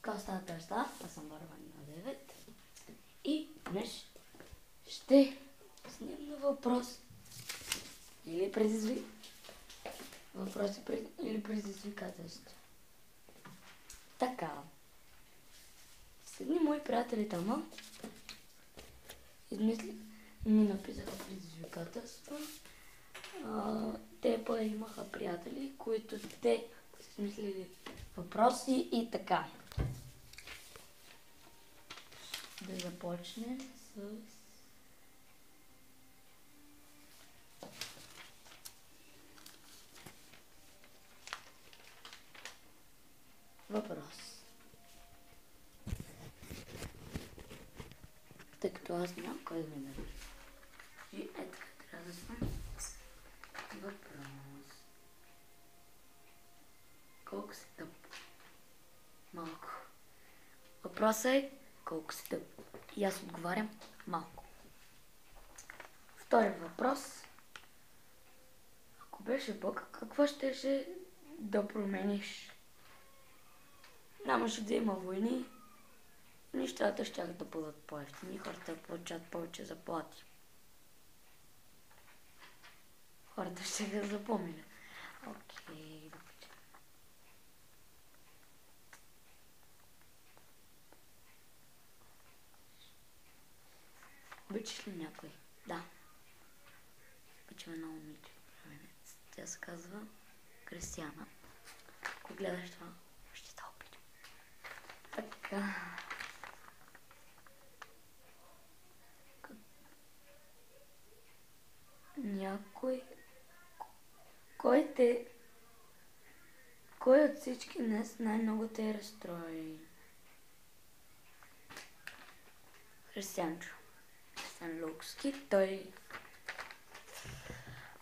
подкаста Търста. Аз съм Барбан на 9. И днес ще снимем въпрос или предизвикателство. Така. С едни мои приятели там ми написаха предизвикателство. Те имаха приятели, които те са смислили въпроси и така. Да започнем с въпрос. Тъй като аз нямам кой да ме нарича. И така трябва да сме. Въпрос. Колко си тъп? Малко. Въпросът е колко си тъп. И аз отговарям малко. Втори въпрос. Ако беше Бог, какво щеше да промениш? Нямаше да има войни. Нещата щяха да бъдат по-евтини. Хората да получат повече заплати. Хората ще го запомнят. Окей. Обичаш ли някой? Да. Обичам едно момиче. Тя се казва Кристияна. Ако гледаш това, ще те обичам. Така. Някой... Кой от всички днес най-много те разстрои? Християнчо. Християн Лукски. Той...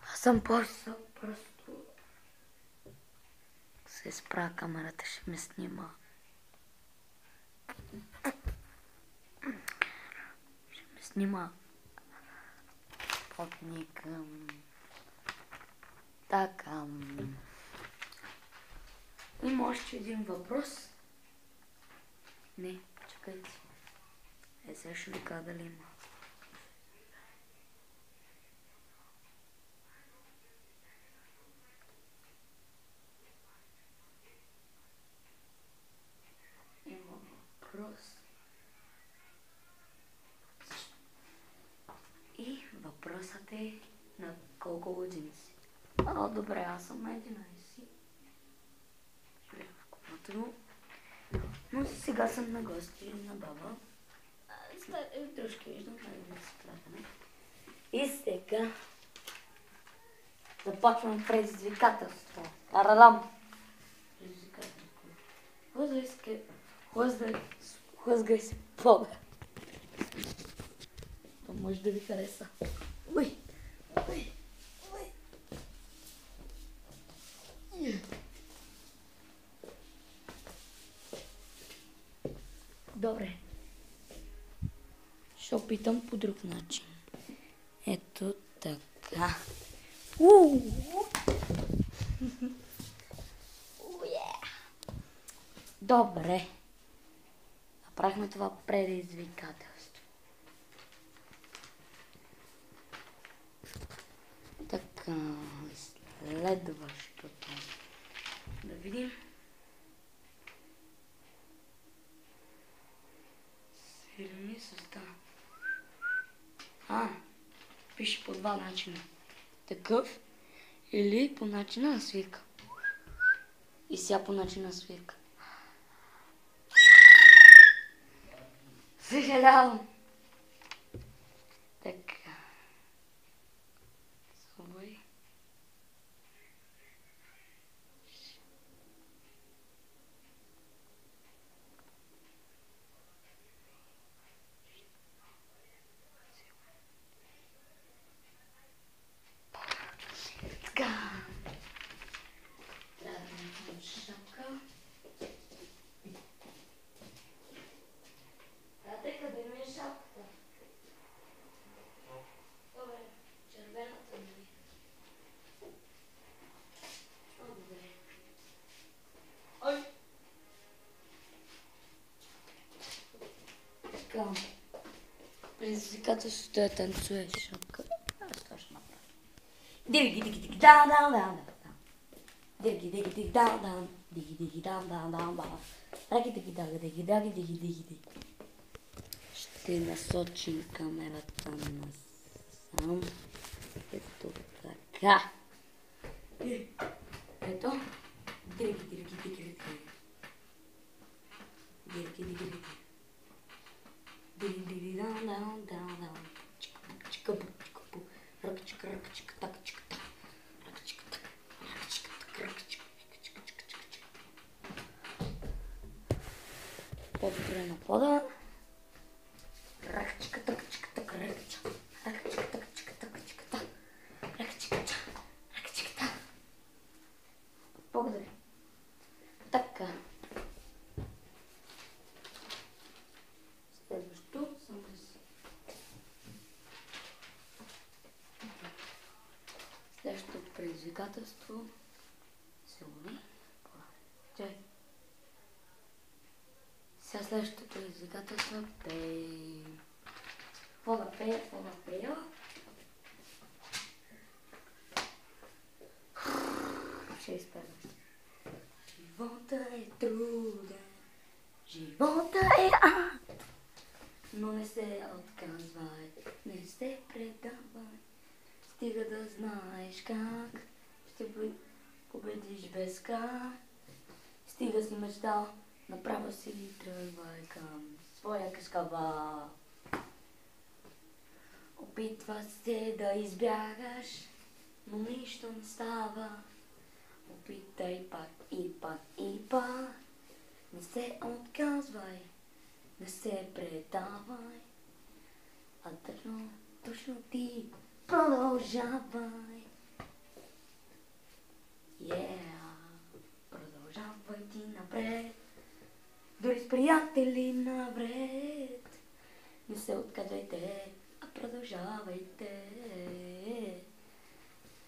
Аз съм просто... Се спра камерата, ще ме снима. Ще ме снима. Потникъм. Така. Има още един въпрос. Не, чакайте. Сега ще ви кажа дали има. Има въпрос. И въпросът е на колко години си? Добре, аз съм на 11. Живея в комната му. Но сега съм на гости на баба. Дружки виждам, да се плакаме. И сега започвам предизвикателство. Тарадам! Предизвикателство. Хлъзгай се Бога. То може да ви хареса. Уй! Добре. Ще опитам по друг начин. Ето така. Добре. Направихме това предизвикателство. Така. Следващото. Да видим. Свирни състав. Пише по два начина. Такъв или по начина на свирка. И сега по начина на свирка. Съжалявам. Така. Слабой. Така. Трябва да ми шапка. Къде ми е шапката? Така. Предизвикателството е танцуеш. Аз това ще направя. Диги дан дан дан дан. Диги дан дан. Диги дан дан дан дан. Раги диги. Ще насочим камерата насам. Ето така. Ето. Диги. Диги дан дан дан. Чикапу. По-добре на пода. Благодаря. Така. Следващо съм си. Следващото предизвикателство се уни. Чай. Сега следващото предизвикателство пей. Какво да пея? Ще изпевам. Живота е труден, живота е ад, но не се отказвай, не се предавай, стига да знаеш как ще победиш без край, стига си мечтал, направо си тръгвай към своя каскава. Опитва се да избягаш, но нищо не става. Опитай пак и пак. Не се отказвай, не се предавай, а точно ти продължавай. Продължавай ти напред, дори с приятели навред. Не се отказвайте, а продължавайте.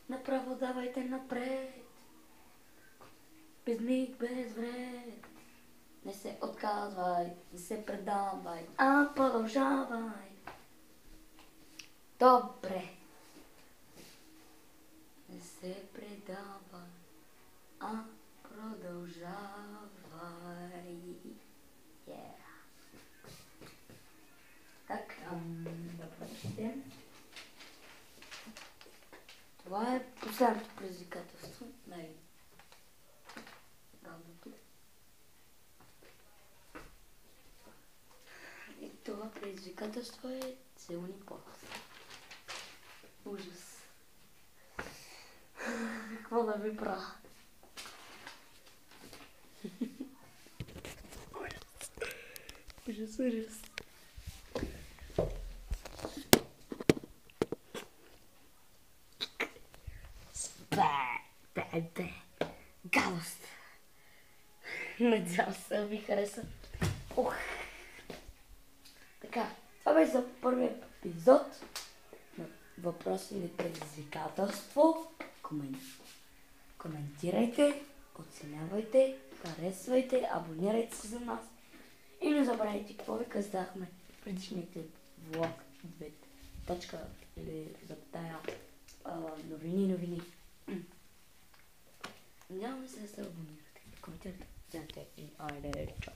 Направо давайте напред, без миг, без вред. Не се отказвай, не се предавай, а продължавай. Добре. Не се предавай, а продължавай. Така, да прочетем. Това е последното предизвикателство. Гадното. И това предизвикателство е целуни пот. Ужас. Какво да ви правя? Ужас. Бе. Гадост. Надявам се ви хареса. Така, това беше за първият епизод на въпроси или предизвикателство. Коментирайте, оценявайте, харесвайте, абонирайте се за нас. И не забравяйте какво ви казахме в предишния клип, влог, точка или запитая, новини. Надявам се да се абонирате. Коментирайте, вземете и айде, чао.